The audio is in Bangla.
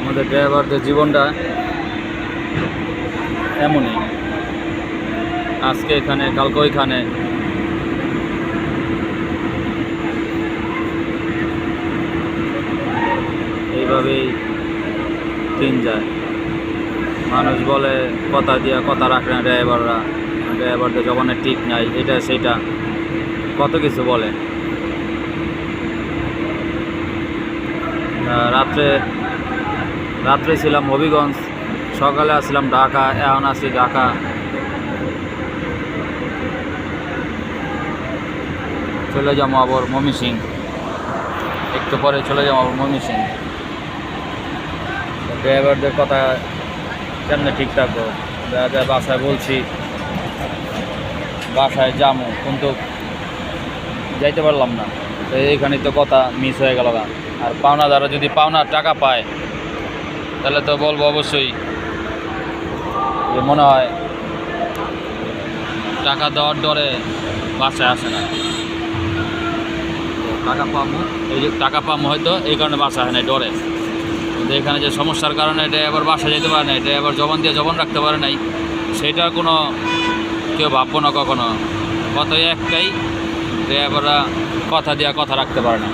আমাদের ড্রাইভারদের জীবনটা এমনই, আজকে এখানে কালকে ওইখানে। এইভাবেই দিন যায়। মানুষ বলে কথা দিয়ে কথা রাখে না ড্রাইভাররা, ড্রাইভারদের জবানের ঠিক নাই, এটা সেটা কত কিছু বলে। রাত্রে ছিলাম হবিগঞ্জ, সকালে আসলাম ঢাকা, এখন আসি ঢাকা। চলে যাবো আবার ময়মনসিংহ, একটু পরে চলে যাবো আবার ময়মনসিংহ। ড্রাইভারদের কথা কেমনে ঠিক থাকবো? বাসায় বলছি বাসায় যাবো, কিন্তু যাইতে পারলাম না। তো এইখানে তো কথা মিস হয়ে গেল। আর পাওনাদাররা যদি পাওনার টাকা পায় তাহলে তো বলবো অবশ্যই যে মনে হয় টাকা দেওয়ার ডরে বাসায় আসে না। টাকা পাবো, এই যে টাকা পাবো হয়তো এই কারণে বাসা হয় না, ডরে। কিন্তু এখানে যে সমস্যার কারণে ড্রাইভার বাসা যেতে পারে নাই, ড্রাইভার জবান দিয়ে জবান রাখতে পারে নাই, সেইটার কোনো কেউ ভাববো না কখনো। কথাই একটাই, ড্রাইভাররা কথা দিয়ে কথা রাখতে পারে না।